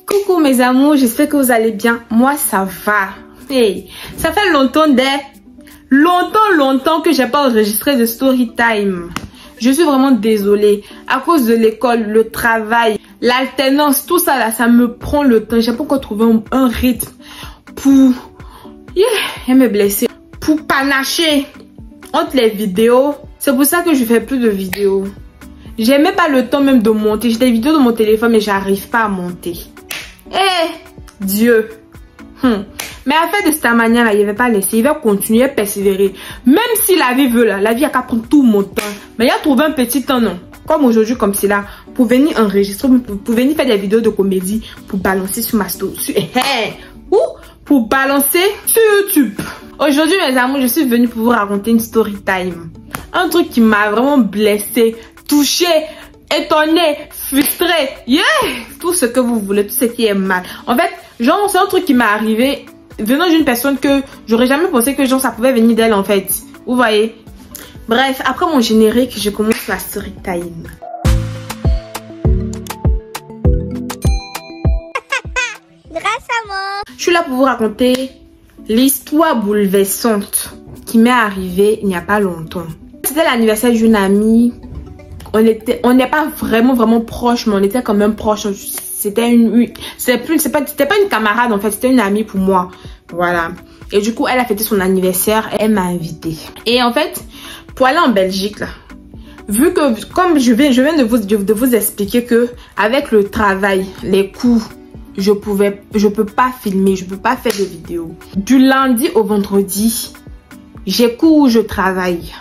Coucou mes amours, j'espère que vous allez bien. Moi ça va. Hey, ça fait longtemps que j'ai pas enregistré de story time. Je suis vraiment désolée. À cause de l'école, le travail, l'alternance, tout ça là, ça me prend le temps. J'ai pas encore trouvé un rythme pour me blesser, pour panacher entre les vidéos. C'est pour ça que je fais plus de vidéos. J'ai même pas le temps même de monter. J'ai des vidéos de mon téléphone mais j'arrive pas à monter. Eh, Dieu. Mais à faire de cette manière là, il va pas laisser. Il va continuer à persévérer. Même si la vie veut là, la vie a qu'à prendre tout mon temps. Mais il a trouvé un petit temps, non. Comme aujourd'hui, comme c'est là, pour venir enregistrer, pour venir faire des vidéos de comédie, pour balancer sur ma story, ou pour balancer sur YouTube. Aujourd'hui, mes amours, je suis venue pour vous raconter une story time. Un truc qui m'a vraiment blessée, touchée, étonnée, frustrée. Tout ce que vous voulez, tout ce qui est mal. En fait, genre, c'est un truc qui m'est arrivé venant d'une personne que j'aurais jamais pensé que genre ça pouvait venir d'elle en fait. Vous voyez? Bref, après mon générique, je commence la story time. Grâce à moi. Je suis là pour vous raconter l'histoire bouleversante qui m'est arrivée il n'y a pas longtemps. C'était l'anniversaire d'une amie. On n'est pas vraiment proches, mais on était quand même proches. C'était pas une camarade en fait, c'était une amie pour moi. Voilà. Et du coup, elle a fêté son anniversaire, elle m'a invitée. Et en fait, pour aller en Belgique là, vu que comme je viens de vous expliquer que avec le travail, les cours, je peux pas filmer, je peux pas faire de vidéos. Du lundi au vendredi, j'ai cours, je travaille.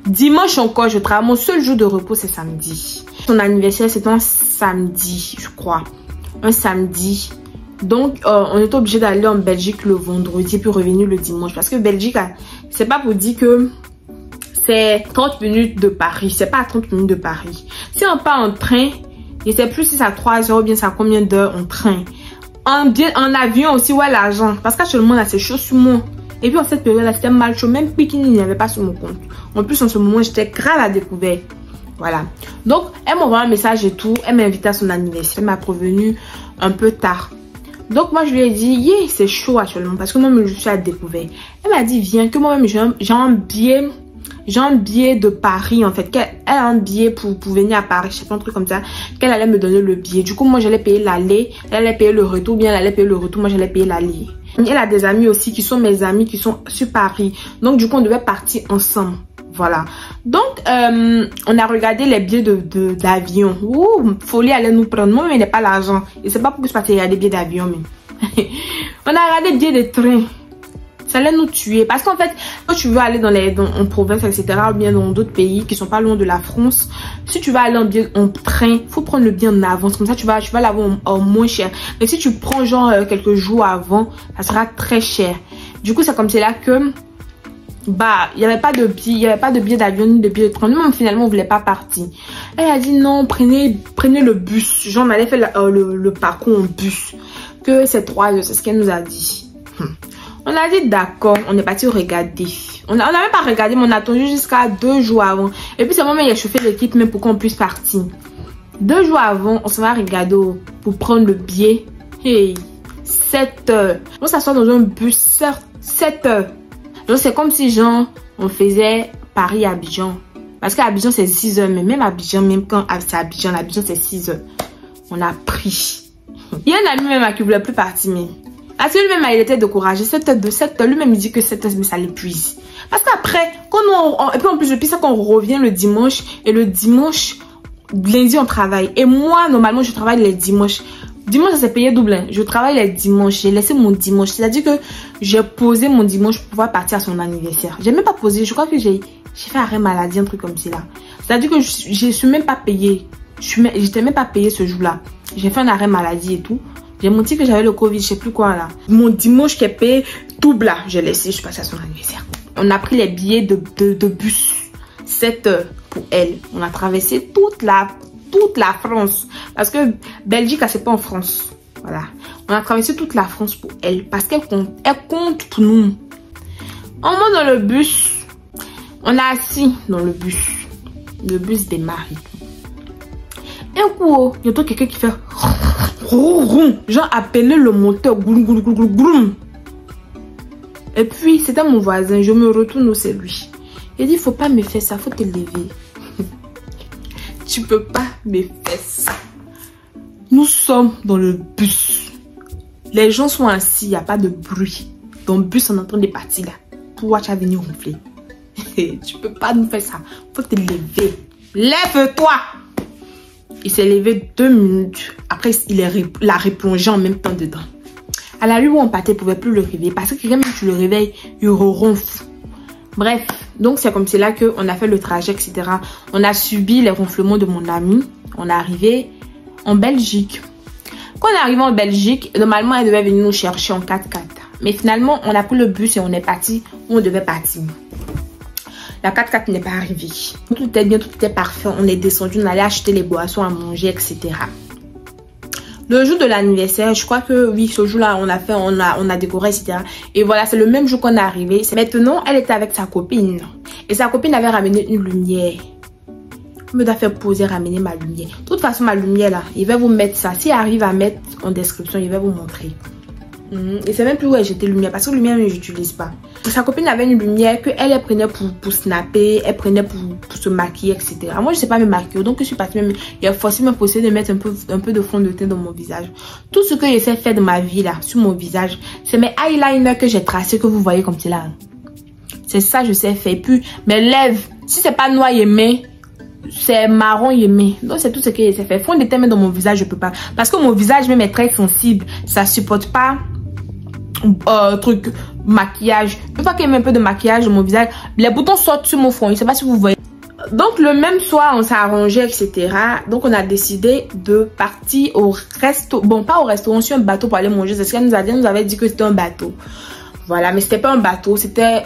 Dimanche encore, je travaille. Mon seul jour de repos, c'est samedi. Son anniversaire, c'est un samedi, je crois. Un samedi. Donc, on est obligé d'aller en Belgique le vendredi puis revenir le dimanche. Parce que Belgique, c'est pas pour dire que c'est 30 minutes de Paris. C'est pas à 30 minutes de Paris. Si on part en train, je sais plus si c'est à 3 heures ou bien c'est à combien d'heures en train. En avion aussi, ouais, l'argent. Parce qu'actuellement, là, c'est chaud sur moi. Et puis en cette période-là, c'était mal chaud. Même Bikini, il n'y avait pas sur mon compte. En plus, en ce moment, j'étais grave à découvert. Voilà. Donc, elle m'a envoyé un message et tout. Elle m'a invité à son anniversaire. Elle m'a prévenu un peu tard. Donc, moi, je lui ai dit, c'est chaud actuellement. Parce que moi-même, je suis à découvert. Elle m'a dit, viens, que moi-même, j'ai un billet de Paris, en fait. Elle a un billet pour venir à Paris. Je sais pas, un truc comme ça. Qu'elle allait me donner le billet. Du coup, moi, j'allais payer l'aller. Elle allait payer le retour. Bien, elle allait payer le retour. Moi, j'allais payer l'aller. Elle a des amis aussi qui sont mes amis qui sont sur Paris. Donc du coup on devait partir ensemble. Voilà. Donc on a regardé les billets d'avion. Ouh, Folie allait nous prendre. Moi mais il n'est pas l'argent. Et c'est pas pour que je parte regarder des billets d'avion. Mais on a regardé des billets de train. Ça allait nous tuer. Parce qu'en fait, quand tu veux aller en province, etc. ou bien dans d'autres pays qui sont pas loin de la France, si tu vas aller en train, faut prendre le billet en avance. Comme ça, tu vas l'avoir en moins cher. Mais si tu prends genre quelques jours avant, ça sera très cher. Du coup, c'est comme c'est là que il n'y avait pas de billet d'avion ni de billet de train. Nous, finalement, on voulait pas partir. Elle a dit non, prenez le bus. Genre, on allait faire le parcours en bus. Que c'est 3 heures, c'est ce qu'elle nous a dit. On a dit d'accord, on est parti regarder. On n'a même pas regardé, mais on a attendu jusqu'à 2 jours avant. Et puis c'est moi-même qui ai chauffé l'équipe même pour qu'on puisse partir. 2 jours avant, on se va regarder pour prendre le billet. Hey, 7 heures. On s'assoit dans un bus, 7 heures. Donc c'est comme si genre, on faisait Paris-Abidjan. Parce qu'Abidjan c'est 6 heures, mais même Abidjan, même quand c'est Abidjan c'est 6 heures. On a pris. Il y a un ami même qui ne voulait plus partir, mais... Parce que lui-même, il était découragé. 7 heures, lui-même, il dit que 7 heures, mais ça l'épuise. Parce qu'après, et puis en plus, depuis ça, qu'on revient le dimanche, et le dimanche, lundi, on travaille. Et moi, normalement, je travaille les dimanches. Dimanche, ça s'est payé double. Hein. Je travaille les dimanches. J'ai laissé mon dimanche. C'est-à-dire que j'ai posé mon dimanche pour pouvoir partir à son anniversaire. J'ai même pas posé. Je crois que j'ai fait arrêt maladie, un truc comme ça. C'est-à-dire que je suis même pas payée. J'étais même pas payée ce jour-là. J'ai fait un arrêt maladie et tout. J'ai menti que j'avais le Covid, je sais plus quoi là. Mon dimanche qui est payé double là, j'ai laissé, je suis passée à son anniversaire. On a pris les billets de bus. 7 heures pour elle. On a traversé toute la France. Parce que Belgique, c'est pas en France. Voilà. On a traversé toute la France pour elle. Parce qu'elle compte pour nous. On monte dans le bus. On est assis dans le bus. Le bus démarre. Un coup, il y a quelqu'un qui fait... Genre appeler le moteur. Et puis c'était mon voisin. Je me retourne, c'est lui. Il dit faut pas me faire ça, faut te lever. Tu peux pas me faire ça. Nous sommes dans le bus. Les gens sont assis, il n'y a pas de bruit. Dans le bus, on est en train de partir là. Toi, tu as venu ronfler. Tu peux pas nous faire ça. Faut te lever. Lève-toi. Il s'est levé 2 minutes. Après, il a replongé en même temps dedans. À la rue où on partait, il ne pouvait plus le réveiller. Parce que même si tu le réveilles, il ronfle. Bref, donc c'est comme cela qu'on a fait le trajet, etc. On a subi les ronflements de mon ami. On est arrivé en Belgique. Quand on est arrivé en Belgique, normalement, elle devait venir nous chercher en 4x4. Mais finalement, on a pris le bus et on est parti où on devait partir. La 4x4 n'est pas arrivée. Tout était bien, tout était parfait. On est descendu, on allait acheter les boissons à manger, etc. Le jour de l'anniversaire, je crois que oui, ce jour-là, on a décoré, etc. Et voilà, c'est le même jour qu'on est arrivé. Maintenant, elle était avec sa copine. Et sa copine avait ramené une lumière. Je me dois faire poser, ramener ma lumière. De toute façon, ma lumière là, il va vous mettre ça. S'il arrive à mettre en description, il va vous montrer. Et c'est même plus où elle jetait lumière. Parce que lumière, je n'utilise pas. Sa copine avait une lumière qu'elle prenait pour snapper. Elle prenait pour se maquiller, etc. Moi, je ne sais pas me maquiller. Donc, je suis partie même. Il a forcément possible de mettre un peu de fond de teint dans mon visage. Tout ce que j'essaie de faire de ma vie là, sur mon visage, c'est mes eyeliners que j'ai tracés, que vous voyez comme c'est là. C'est ça, je sais faire. Et puis, mes lèvres, si c'est pas noir et main, c'est marron yémé. Donc c'est tout ce que j'essaie de faire. Fond de teint dans mon visage, je peux pas. Parce que mon visage même est très sensible. Ça supporte pas maquillage. Une fois qu'il y a un peu de maquillage dans mon visage, les boutons sortent sur mon front. Je sais pas si vous voyez. Donc le même soir, on s'est arrangé, etc. Donc on a décidé de partir au resto. Bon, pas au restaurant, sur un bateau pour aller manger. C'est ce qu'elle nous a dit. Elle nous avait dit que c'était un bateau. Voilà, mais c'était pas un bateau, c'était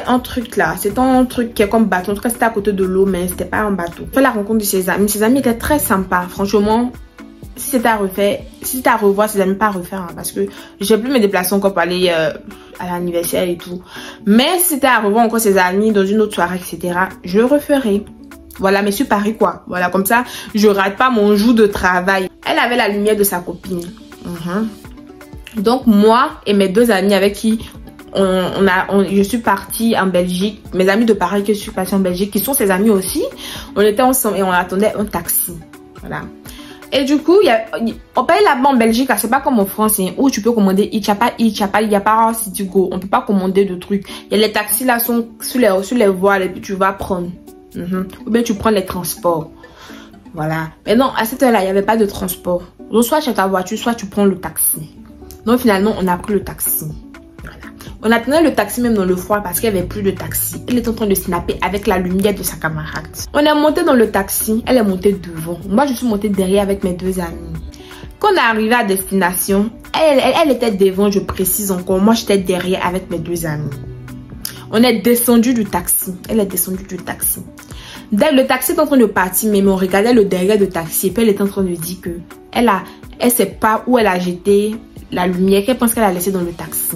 un truc là. C'était un truc qui est comme bateau. En tout cas, c'était à côté de l'eau, mais c'était pas un bateau. J'ai fait la rencontre de ses amis. Ses amis étaient très sympas. Franchement, si c'était à refaire, si c'était à revoir, ses amis pas à refaire. Hein, parce que j'ai plus me déplacer encore pour aller à l'anniversaire et tout. Mais si c'était à revoir encore ses amis dans une autre soirée, etc., je le referai. Voilà, mais sur Paris quoi. Voilà, comme ça, je rate pas mon jour de travail. Elle avait la lumière de sa copine. Donc moi et mes 2 amis avec qui je suis partie en Belgique, mes amis de Paris que je suis partie en Belgique, qui sont ses amis aussi, on était ensemble et on attendait un taxi. Voilà. Et du coup, on paye là-bas en Belgique, c'est pas comme en France hein, où tu peux commander il n'y a pas Citigo, on peut pas commander de trucs. Et les taxis là sont sur les voies et puis tu vas prendre. Ou bien tu prends les transports. Voilà. Mais non, à cette heure-là, il n'y avait pas de transport. Donc soit tu as ta voiture, soit tu prends le taxi. Donc finalement, on a pris le taxi. Voilà. On attendait le taxi même dans le froid parce qu'il n'y avait plus de taxi. Elle était en train de snapper avec la lumière de sa camarade. On est monté dans le taxi. Elle est montée devant. Moi, je suis montée derrière avec mes 2 amis. Quand on est arrivé à destination, elle était devant, je précise encore. Moi, j'étais derrière avec mes 2 amis. On est descendu du taxi. Elle est descendue du taxi. Le taxi est en train de partir, mais on regardait le derrière du taxi. Et puis elle est en train de dire que elle sait pas où elle a jeté la lumière qu'elle pense qu'elle a laissée dans le taxi.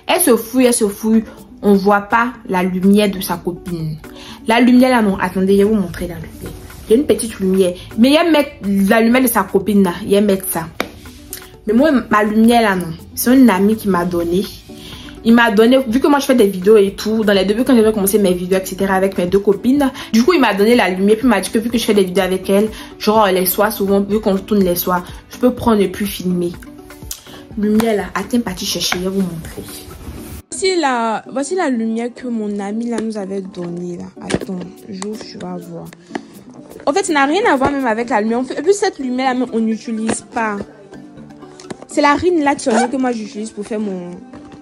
Elle se fouille. On voit pas la lumière de sa copine. La lumière là, non. Attendez, je vais vous montrer la lumière. Il y a une petite lumière. Mais il y a mettre la lumière de sa copine là. Il y a mettre ça. Mais moi, ma lumière là, non. C'est un ami qui m'a donné. Il m'a donné, vu que moi je fais des vidéos et tout, dans les débuts quand j'avais commencé mes vidéos, etc. avec mes 2 copines, du coup il m'a donné la lumière, puis il m'a dit que vu que je fais des vidéos avec elle, genre les soirs, souvent, vu qu'on tourne les soirs, je peux prendre et puis filmer. Lumière là, attends, parti chercher, je vais vous montrer. Voici la lumière que mon ami là nous avait donnée là. Attends, j'ouvre, tu vas voir. En fait, ça n'a rien à voir même avec la lumière. Et puis cette lumière là, on n'utilise pas. C'est la ring là seulement que moi j'utilise pour faire mon...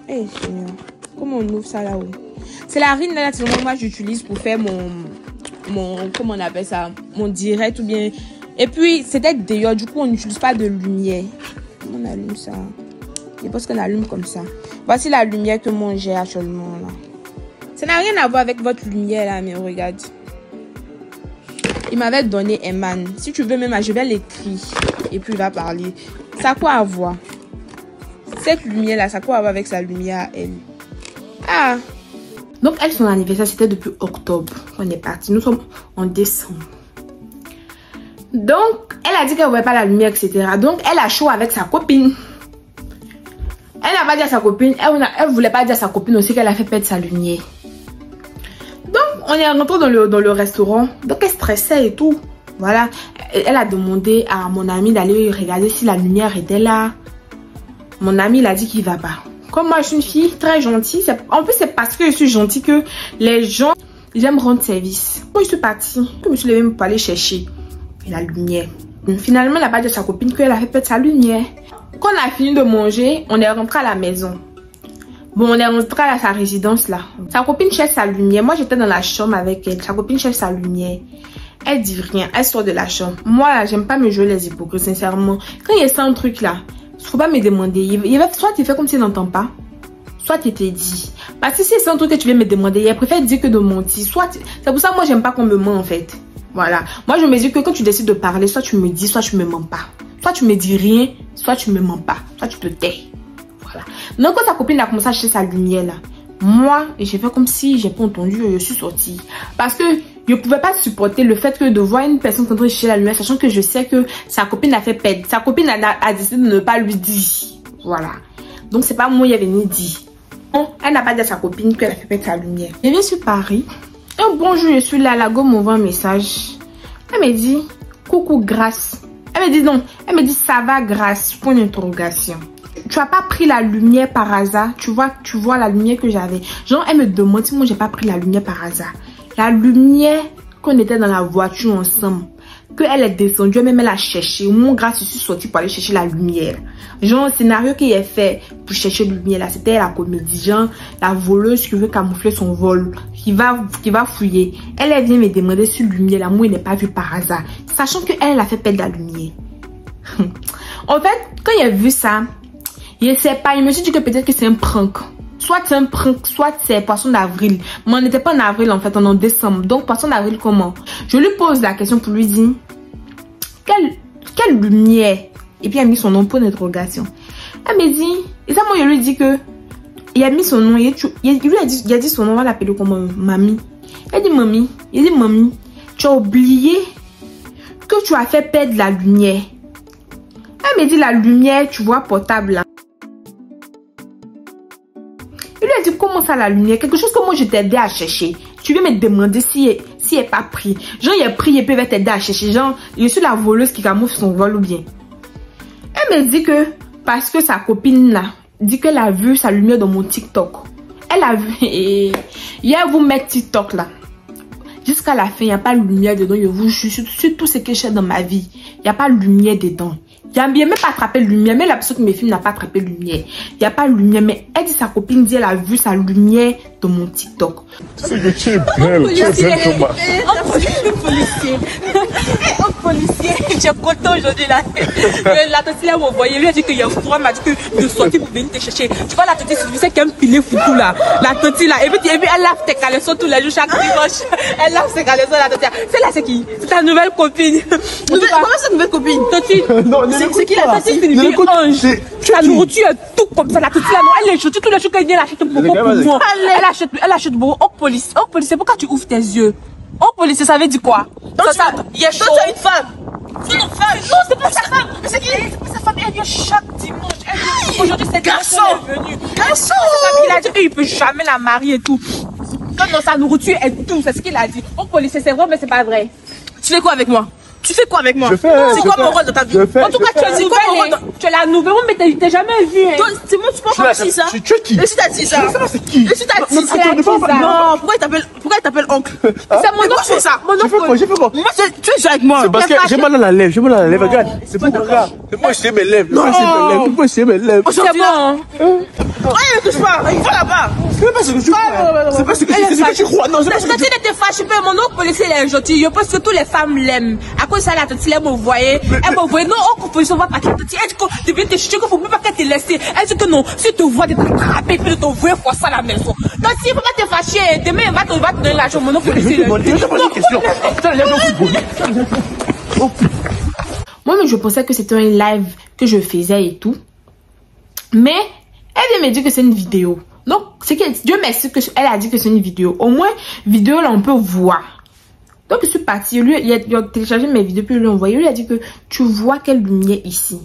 Eh, Seigneur, comment on ouvre ça là-haut? C'est la ring là que moi j'utilise pour faire mon comment on appelle ça, mon direct ou bien. Et puis c'était dehors, du coup on n'utilise pas de lumière. On allume ça. Je pense qu'on allume comme ça. Voici la lumière que moi j'ai actuellement là. Ça n'a rien à voir avec votre lumière là, mais regarde. Il m'avait donné Eman. Si tu veux même, je vais l'écrire et puis il va parler. Ça a quoi à voir? Cette lumière là, ça a quoi à voir avec sa lumière à elle? Ah! Donc elle, son anniversaire, c'était depuis octobre. On est parti. Nous sommes en décembre. Donc, elle a dit qu'elle ne voyait pas la lumière, etc. Donc, elle a chaud avec sa copine. Elle n'a pas dit à sa copine, elle voulait pas dire à sa copine aussi qu'elle a fait perdre sa lumière. Donc, on est rentré dans le restaurant. Donc, elle stressait et tout. Voilà. Elle a demandé à mon ami d'aller regarder si la lumière était là. Mon ami, il a dit qu'il va pas. Comme moi, je suis une fille très gentille. En plus, c'est parce que je suis gentille que les gens, ils aiment rendre service. Moi, je suis partie. Je me suis levée pour aller chercher la lumière. Finalement, elle n'a pas dit à sa copine qu'elle a fait perdre sa lumière. Quand on a fini de manger, on est rentré à la maison. Bon, on est rentré à sa résidence là. Sa copine cherche sa lumière. Moi, j'étais dans la chambre avec elle. Sa copine cherche sa lumière. Elle dit rien. Elle sort de la chambre. Moi, là, j'aime pas me jouer les hypocrites, sincèrement. Quand il y a ça, un truc là, faut pas me demander. Soit tu fais comme si tu n'entends pas, soit tu te dis. Parce que si c'est un truc que tu viens me demander, il préfère dire que de mentir. C'est pour ça que moi, j'aime pas qu'on me ment en fait. Voilà. Moi, je me dis que quand tu décides de parler, soit tu me dis, soit tu me mens pas. Soit tu me dis rien, soit tu me mens pas. Soit tu te tais. Voilà. Donc, quand ta copine a commencé à chercher sa lumière là, moi, j'ai fait comme si j'ai pas entendu, je suis sortie. Parce que je pouvais pas supporter le fait que de voir une personne en train de chercher la lumière, sachant que je sais que sa copine a fait perdre. Sa copine a décidé de ne pas lui dire. Voilà. Donc, c'est pas moi qui avait ni dit. Bon, elle n'a pas dit à sa copine qu'elle a fait perdre sa lumière. Je viens sur Paris. Un bon jour, je suis là, la go m'envoie un message. Elle me dit, coucou Grâce. Elle me dit non, elle me dit ça va Grâce, point d'interrogation. Tu as pas pris la lumière par hasard? Tu vois la lumière que j'avais. Genre, elle me demande si moi j'ai pas pris la lumière par hasard. La lumière qu'on était dans la voiture ensemble, qu'elle est descendue, même elle a cherché. Mon Grâce, je suis sortie pour aller chercher la lumière. Genre, le scénario qu'il a fait pour chercher la lumière là, c'était la comédie. Genre, la voleuse qui veut camoufler son vol, qui va fouiller. Elle vient me demander si la lumière là, moi, il n'est pas vu par hasard. Sachant qu'elle a fait perdre la lumière. En fait, quand il a vu ça, je sais pas, il me suis dit que peut-être que c'est un prank. Soit c'est un prank, soit c'est poisson d'avril. Mais on n'était pas en avril en fait, on est en décembre. Donc poisson d'avril comment? Je lui pose la question pour lui dire quelle lumière? Et puis elle a mis son nom pour l'interrogation. Elle me dit, et ça moi je lui dis que il a mis son nom, il a dit son nom, on va l'appeler comment? Mamie. Elle dit mamie, tu as oublié que tu as fait perdre la lumière. Elle me dit la lumière, tu vois, portable là. Il lui a dit comment ça la lumière? Quelque chose que moi je t'ai aidé à chercher. Tu viens me demander si elle n'est pas pris. Genre il a pris et puis il va t'aider à chercher. Genre je suis la voleuse qui camoufle son vol ou bien. Elle me dit que parce que sa copine là dit qu'elle a vu sa lumière dans mon TikTok. Elle a vu et hier vous mettez TikTok là. Jusqu'à la fin, il n'y a pas de lumière dedans. Je vous jure, sur tout ce que j'ai dans ma vie, il n'y a pas de lumière dedans. Il n'y a même pas attrapé de lumière. Même la personne qui me filme n'a pas attrapé de lumière. Il n'y a pas de lumière. Mais elle dit, sa copine dit, elle a vu sa lumière dans mon TikTok. C'est que tu es belle. Tu es belle, Thomas. Oh, policier, j'ai content aujourd'hui là. La tante là m'a envoyé, lui a dit qu'il y a froid, m'a dit que de sortir pour venir te chercher. Tu vois la tante, c'est qu'elle pilé foutu là. La tante là, et puis elle lave tes caleçons tous les jours, chaque dimanche. Elle lave ses caleçons, la tante. C'est là, c'est qui? C'est ta nouvelle copine. Comment c'est nouvelle copine? Tante, c'est qui la tante? C'est une vieille ange. Ta nourriture est tout comme ça, la tante là, non, elle est chaude, tous les jours qu'elle vient, elle achète beaucoup pour moi. Elle achète beaucoup. Oh, policier, pourquoi tu ouvres tes yeux? Oh, policier, ça veut dire quoi? Donc, il y a chaud. C'est une femme. C'est une femme. Non, c'est pas sa femme. Mais c'est qui? C'est pas sa femme. Elle vient chaque dimanche. Aujourd'hui, c'est garçon. Garçon. Il a dit qu'il peut jamais la marier et tout. Comme dans sa nourriture et tout, c'est ce qu'il a dit. Oh, policier, c'est vrai, mais c'est pas vrai. Tu fais quoi avec moi? Tu fais quoi avec moi? C'est quoi mon rôle dans ta vie? En tout cas, tu es la nouvelle, mais t'es jamais vu. C'est moi, tu penses comme ça? Tu es qui? Et si t'as dit ça? C'est qui? Et si t'as dit ça? Non, pourquoi il t'appelle oncle? C'est mon oncle, c'est ça. J'ai fait quoi? J'ai fait quoi? Moi, tu es avec moi. C'est parce que j'ai mal à la lèvre. J'ai mal à la lèvre. Regarde, c'est pour regarde. C'est pour essayer mes lèvres. C'est pour essayer mes lèvres. C'est bon. Ouais, ne touche pas. Il va là-bas. C'est pas ce que tu crois. C'est pas ce que tu crois. Non, c'est pas ce que tu crois. Si tu étais fâché, mon oncle policier, il est gentil. Je pense que toutes les femmes l'aiment. Ça, la tante, elle m'a envoyé. Elle m'a envoyé. Non, on composition va partir. Elle dit que tu viens te chercher, qu'il faut même pas qu'elle te laisse. Elle dit que non, si tu te vois, de t'attraper, puis de t'envoyer pour ça à la maison. Donc, si il faut pas te fâcher, demain, il va te donner l'argent. Mon oncle policier. Moi, je pensais que c'était un live que je faisais et tout. Mais, elle vient me dire que c'est une vidéo. Donc, c'est que Dieu merci qu'elle a dit que c'est une vidéo. Au moins, vidéo, là, on peut voir. Donc je suis partie, lui, il a téléchargé mes vidéos, puis il lui a envoyé. Lui a dit que tu vois quelle lumière ici.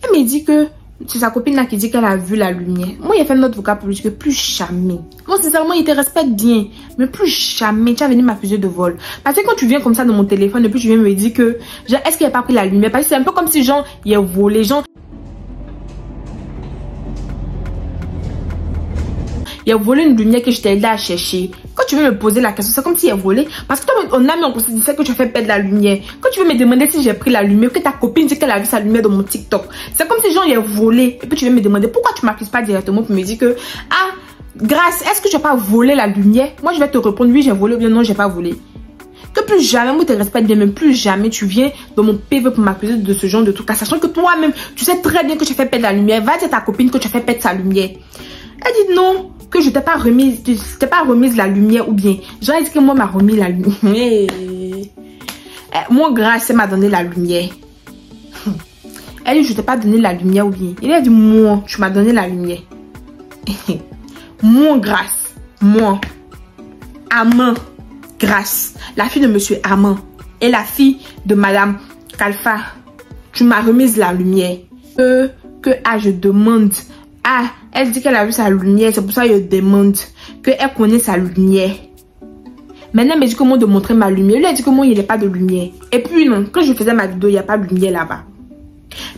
Elle me dit que c'est sa copine là qui dit qu'elle a vu la lumière. Moi, il a fait notre vocal pour lui dire que plus jamais. Moi, sincèrement, il te respecte bien. Mais plus jamais, tu as venu m'accuser de vol. Parce que quand tu viens comme ça dans mon téléphone, et puis tu viens me dire que, genre, est-ce qu'il n'a pas pris la lumière? Parce que c'est un peu comme si, genre, il a volé, genre. Il a volé une lumière que je t'ai aidé à chercher. Quand tu veux me poser la question, c'est comme s'il a volé. Parce que toi, on a mis en considération que tu as fait perdre la lumière. Quand tu veux me demander si j'ai pris la lumière, que ta copine dit qu'elle a vu sa lumière dans mon TikTok. C'est comme si genre il a volé. Et puis tu veux me demander pourquoi tu m'accuses pas directement pour me dire que, ah, Grâce, est-ce que tu n'as pas volé la lumière? Moi, je vais te répondre, oui, j'ai volé ou bien non, j'ai pas volé. Que plus jamais, moi, je te respecte bien, même plus jamais tu viens dans mon PV pour m'accuser de ce genre de truc. Sachant que toi-même, tu sais très bien que tu as fait perdre la lumière. Va dire à ta copine que tu as fait perdre sa lumière. Elle dit non, que je t'ai pas remise la lumière ou bien. J'aurais dit que moi m'a remis la lumière. Moi, Grâce, elle m'a donné la lumière. Elle dit je t'ai pas donné la lumière ou bien. Il a dit moi, tu m'as donné la lumière. Moi, Grâce, moi, Aman, Grâce, la fille de monsieur Aman et la fille de madame Kalfa, tu m'as remise la lumière. Je demande. Ah, elle dit qu'elle a vu sa lumière, c'est pour ça que je demande qu'elle connaît sa lumière. Maintenant, elle me dit comment de montrer ma lumière. Lui, elle dit que moi, il n'y a pas de lumière. Et puis, non, quand je faisais ma vidéo, il n'y a pas de lumière là-bas.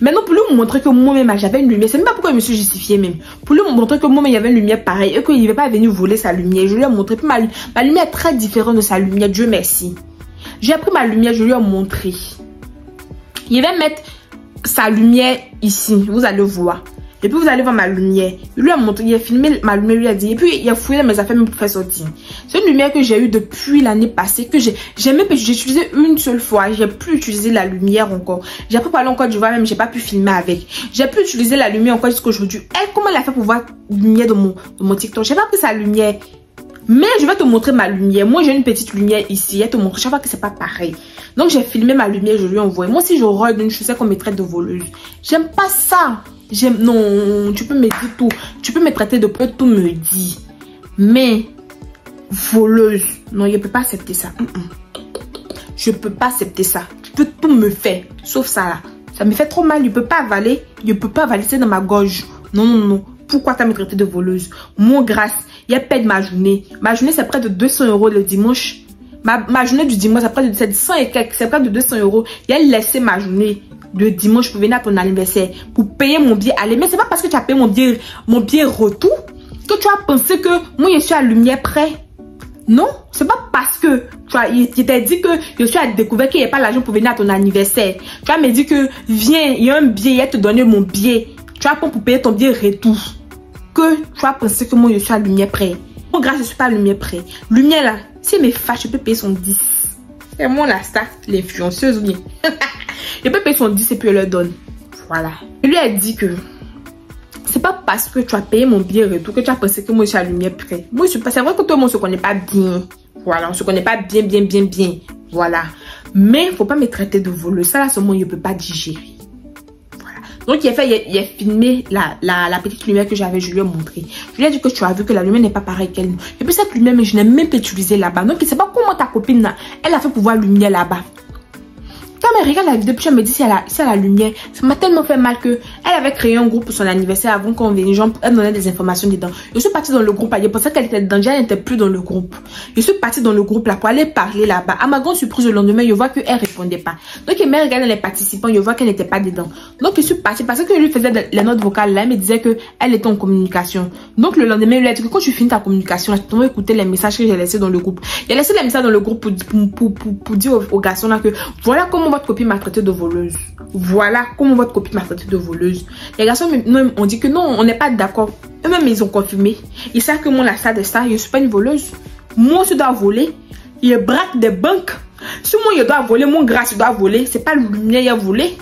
Maintenant, pour lui montrer que moi-même, j'avais une lumière, c'est même pas pourquoi je me suis justifiée même. Pour lui montrer que moi-même, il y avait une lumière pareille et qu'il ne va pas venir voler sa lumière. Je lui ai montré. Puis ma lumière est très différente de sa lumière, Dieu merci. J'ai pris ma lumière, je lui ai montré. Il va mettre sa lumière ici, vous allez voir. Et puis vous allez voir ma lumière. Il lui a montré, il a filmé ma lumière, lui a dit. Et puis il a fouillé dans mes affaires même pour faire sortir. C'est une lumière que j'ai eue depuis l'année passée. Que j'ai même utilisé une seule fois. J'ai plus utilisé la lumière encore. J'ai appris à parler encore du voir même, j'ai pas pu filmer avec. J'ai pu utiliser la lumière encore jusqu'à aujourd'hui. Elle, comment elle a fait pour voir la lumière de mon TikTok? J'ai pas pris sa lumière. Mais je vais te montrer ma lumière. Moi, j'ai une petite lumière ici. Elle te montre chaque fois que c'est pas pareil. Donc, j'ai filmé ma lumière, je lui ai envoyé. Moi, si je rôle d'une chose, c'est qu'on me traite de voleuse. J'aime pas ça. Non, tu peux me dire tout. Tu peux me traiter de peu, tout me dire. Mais, voleuse, non, je peux pas accepter ça. Je peux pas accepter ça. Tu peux tout me faire, sauf ça là. Ça me fait trop mal, je peux pas avaler. Je peux pas avaler, c'est dans ma gorge. Non, non, non. Pourquoi tu as me traité de voleuse? Mon Grâce, il y a perdre ma journée. Ma journée, c'est près de 200 € le dimanche. Ma journée du dimanche, c'est près de 100 et quelques. C'est près de 200 €. Il a laissé ma journée de dimanche pour venir à ton anniversaire, pour payer mon billet aller. Mais c'est pas parce que tu as payé mon billet retour que tu as pensé que moi je suis à lumière près. Non, c'est pas parce que il t'a dit que je suis à découvert qu'il n'y a pas l'argent pour venir à ton anniversaire. Tu as me dit que viens, il y a un billet, il a te donné mon billet. Tu as pour payer ton billet retour. Que tu as pensé que moi je suis à lumière près. Mon Grâce, je suis pas à lumière près. Lumière là, si elle me fâche, je peux payer son 10. C'est moi la star, l'influenceuse ou bien. Je peux payer son 10 et puis je leur donne. Voilà. Il lui a dit que c'est pas parce que tu as payé mon billet retour que tu as pensé que moi je suis à lumière près. Moi je suis pas. C'est vrai que tout le monde se connaît pas bien. Voilà, on se connaît pas bien. Voilà. Mais faut pas me traiter de voleuse. Ça là, seulement je peux pas digérer. Voilà. Donc il a filmé la petite lumière que j'avais, je lui ai montré. Je lui ai dit que tu as vu que la lumière n'est pas pareille qu'elle. Et puis cette lumière, mais je n'ai même pas utilisé là-bas. Donc il sait pas comment ta copine là, elle a fait pour voir la lumière là-bas. Quand elle regarde la vidéo, puis elle me dit si elle a la lumière. Ça m'a tellement fait mal que elle avait créé un groupe pour son anniversaire avant qu'on vienne. Elle donnait des informations dedans. Je suis partie dans le groupe. Je pensais qu'elle était dedans. Elle n'était plus dans le groupe. Je suis partie dans le groupe là pour aller parler là-bas. À ma grande surprise, le lendemain, je vois qu'elle répondait pas. Donc, elle me regardait les participants. Je vois qu'elle n'était pas dedans. Donc, je suis partie parce que je lui faisais les notes vocales là. Elle me disait qu'elle était en communication. Donc, le lendemain, elle lui a dit que quand tu finis ta communication, tu dois écouter les messages que j'ai laissés dans le groupe. J'ai laissé les messages dans le groupe pour dire aux garçons là que voilà comment votre copine m'a traité de voleuse. Voilà comment votre copine m'a traité de voleuse. Les garçons ont dit que non, on n'est pas d'accord. Eux-mêmes, ils ont confirmé. Ils savent que moi, la star de ça, je ne suis pas une voleuse. Moi, je dois voler. Je braque des banques. Si moi, je dois voler, mon Grâce, je dois voler. C'est pas la lumière, il a volé.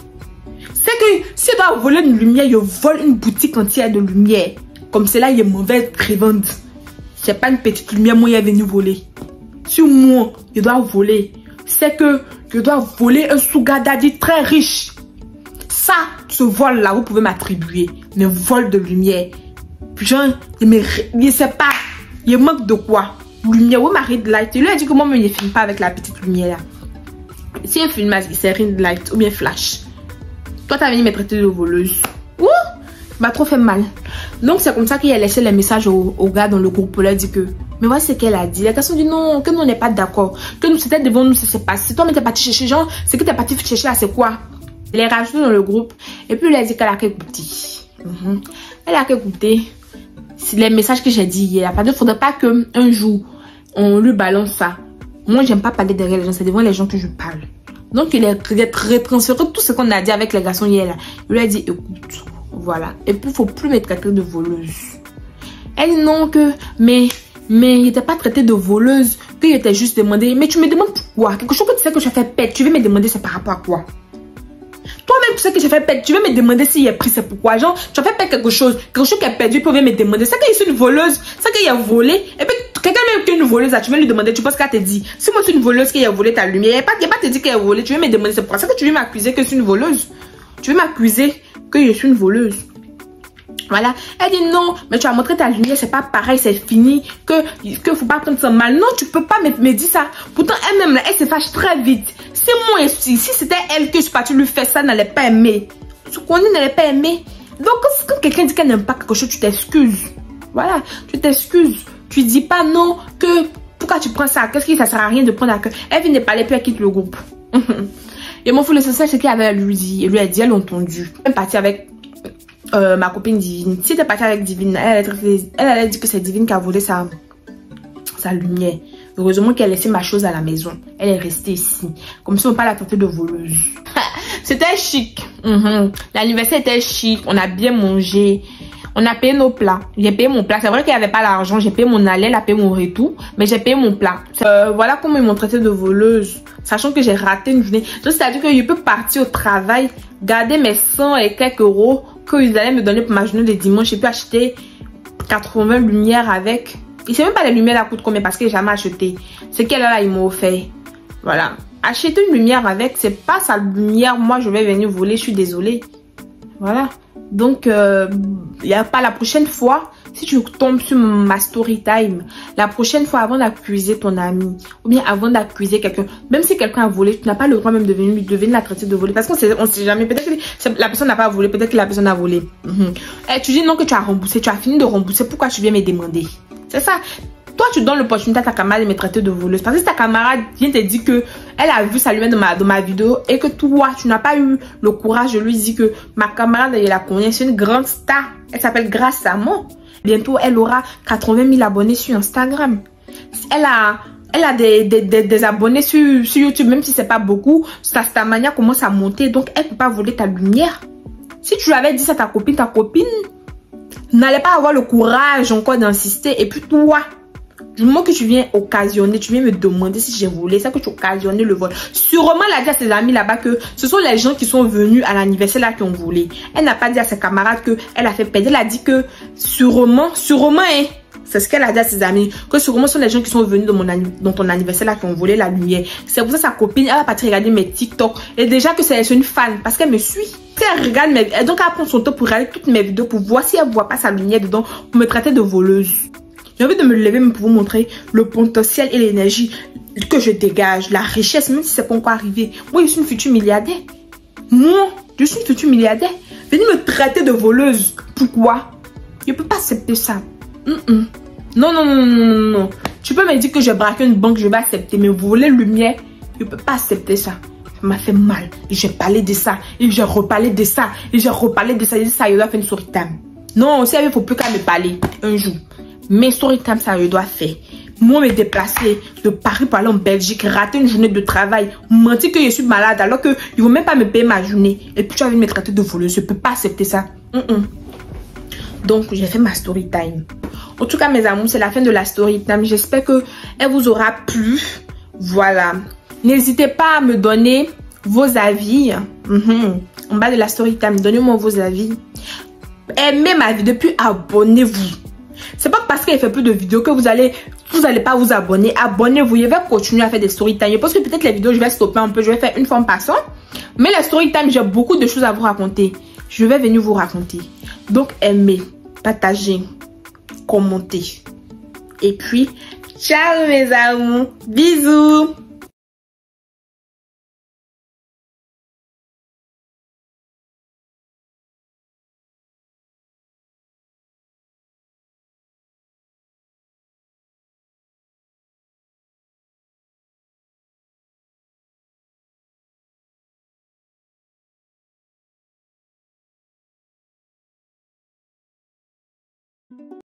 C'est que si je dois voler une lumière, je vole une boutique entière de lumière. Comme cela, il est mauvaise revente. C'est pas une petite lumière, moi, il est venu voler. Si moi, je dois voler, c'est que je dois voler un sugar daddy très riche. Ça, ce vol-là, vous pouvez m'attribuer. Mais vol de lumière. Genre, je sais pas. Il manque de quoi? lumière, où ma ring light? Il lui a dit que moi, je ne filme pas avec la petite lumière là. Si elle filme, c'est ring light ou bien flash. Toi, tu as venu me traiter de voleuse. Ouh! M'a trop fait mal. Donc, c'est comme ça qu'il a laissé les messages au gars dans le groupe. Il a dit que, mais voici ce qu'elle a dit. La personne dit non, que nous, on n'est pas d'accord. Que nous, c'était devant nous, ça s'est passé. Toi, mais t'es parti chercher, genre, c'est que t'es parti chercher là, c'est quoi? Elle est rajoutée dans le groupe. Et puis, il a dit qu'elle a qu'écouté. Elle a qu'écouté les messages que j'ai dit hier. Parce qu'il ne faudrait pas qu'un jour, on lui balance ça. Moi, j'aime pas parler derrière les gens. C'est devant les gens que je parle. Donc, il a retransféré tout ce qu'on a dit avec les garçons hier là. Il lui a dit, écoute. Voilà. Et puis, il ne faut plus me traiter de voleuse. Elle dit non, que... Mais il n'était pas traité de voleuse. Qu'il était juste demandé. Mais tu me demandes pourquoi? Quelque chose que tu sais que j'ai fait pète. Tu veux me demander c'est par rapport à quoi? Toi-même, tu sais que j'ai fait pète. Tu veux me demander s'il est pris, c'est pourquoi? Genre, tu as fait pète quelque chose qui est perdu. Tu peux me demander. C'est qu'il est une voleuse. C'est qu'il a volé. Et puis, quelqu'un même qui est une voleuse, là, tu veux lui demander. Tu penses qu'elle te dit. Si moi, je suis une voleuse qui a volé ta lumière, il n'y a pas te dit qu'elle a volé. Tu veux me demander c'est pourquoi? C'est que tu veux m'accuser que je suis une voleuse. Tu veux m'accuser que je suis une voleuse. Voilà. Elle dit non, mais tu as montré ta lumière, c'est pas pareil, c'est fini, que faut pas prendre ça mal. Non, tu peux pas me dire ça. Pourtant, elle-même, elle se fâche très vite. Si moi, si c'était elle que je suis partie lui faire ça, elle n'allait pas aimer. Tu connais, elle n'allait pas aimer. Donc, quand quelqu'un dit qu'elle n'aime pas quelque chose, tu t'excuses. Voilà, tu t'excuses. Tu dis pas non, que pourquoi tu prends ça? Qu'est-ce que ça sert à rien de prendre à cœur? Elle vient de parler, puis elle quitte le groupe. Et mon fou, l'essentiel, c'est qu'il avait à lui dire. Il lui a dit, elle l'a entendu. Elle est partie avec ma copine Divine. Si t'es partie avec Divine, elle allait dire que c'est Divine qui a volé sa lumière. Heureusement qu'elle a laissé ma chose à la maison. Elle est restée ici. Comme si on pas la traiter de voleuse. C'était chic. L'anniversaire était chic. On a bien mangé. On a payé nos plats. J'ai payé mon plat. C'est vrai qu'il n'y avait pas l'argent. J'ai payé mon aller, elle a payé mon retour. Mais j'ai payé mon plat. Voilà comment ils m'ont traité de voleuse. Sachant que j'ai raté une journée. Donc, c'est-à-dire que je peux partir au travail, garder mes 100 et quelques euros qu'ils allaient me donner pour ma journée de dimanche. J'ai pu acheter 80 lumières avec. Et c'est même pas les lumières là coûtent combien parce que j'ai jamais acheté. C'est qu'elle là, ils m'ont offert. Voilà. Acheter une lumière avec, c'est pas sa lumière. Moi, je vais venir voler. Je suis désolée. Voilà. Donc, il n'y a pas la prochaine fois, si tu tombes sur ma story time, la prochaine fois, avant d'accuser ton ami, ou bien avant d'accuser quelqu'un, même si quelqu'un a volé, tu n'as pas le droit même de venir la traiter de voler. Parce qu'on ne sait jamais, peut-être que la personne n'a pas volé, peut-être que la personne a volé. Et tu dis non que tu as remboursé, tu as fini de rembourser, pourquoi tu viens me demander? C'est ça. Toi, tu donnes l'opportunité à ta camarade de me traiter de voleuse. Parce que si ta camarade vient te dire que elle a vu sa lumière dans ma vidéo et que toi, tu n'as pas eu le courage de lui dire que ma camarade, elle la connaît, c'est une grande star. Elle s'appelle Grâce à moi. Bientôt, elle aura 80 000 abonnés sur Instagram. Elle a des abonnés sur YouTube, même si c'est pas beaucoup. Sa manière commence à monter. Donc, elle ne peut pas voler ta lumière. Si tu avais dit ça à ta copine n'allait pas avoir le courage encore d'insister. Et puis toi, du moment que tu viens occasionner, tu viens me demander si j'ai volé, c'est que tu as occasionné le vol. Sûrement, elle a dit à ses amis là-bas que ce sont les gens qui sont venus à l'anniversaire là qui ont volé. Elle n'a pas dit à ses camarades qu'elle a fait perdre. Elle a dit que sûrement, hein, c'est ce qu'elle a dit à ses amis, que sûrement ce sont les gens qui sont venus dans ton anniversaire là qui ont volé la lumière. C'est pour ça sa copine, elle va partir regarder mes TikTok. Et déjà que c'est une fan parce qu'elle me suit. Si elle regarde mes vidéos, donc elle prend son temps pour regarder toutes mes vidéos pour voir si elle ne voit pas sa lumière dedans pour me traiter de voleuse. J'ai envie de me lever pour vous montrer le potentiel et l'énergie que je dégage, la richesse, même si c'est pas encore arrivé. Moi, je suis une future milliardaire. Moi, je suis une future milliardaire. Venez me traiter de voleuse. Pourquoi? Je ne peux pas accepter ça. Non. Tu peux me dire que j'ai braqué une banque, je vais accepter. Mais voler lumière, je ne peux pas accepter ça. Ça m'a fait mal. Et j'ai parlé de ça. Et j'ai reparlé de ça. Et j'ai reparlé de ça. Et ça, je dois faire une story time. Non, il ne faut plus qu'elle me parle un jour. Mais story time, ça, je dois faire. Moi, me déplacer de Paris pour aller en Belgique, rater une journée de travail, mentir que je suis malade alors qu'ils ne vont même pas me payer ma journée. Et puis, tu vas venir me traiter de voleuse. Je ne peux pas accepter ça. Donc, j'ai fait ma story time. En tout cas, mes amours, c'est la fin de la story time. J'espère qu'elle vous aura plu. Voilà. N'hésitez pas à me donner vos avis. En bas de la story time, donnez-moi vos avis. Aimez ma vidéo, puis abonnez-vous. C'est pas parce qu'il fait plus de vidéos que vous allez pas vous abonner. Abonnez-vous. Je vais continuer à faire des story time. Je pense que peut-être les vidéos, je vais stopper un peu. Je vais faire une fois en passant. Mais les story time, j'ai beaucoup de choses à vous raconter. Je vais venir vous raconter. Donc, aimez, partagez, commentez. Et puis, Ciao mes amours. Bisous.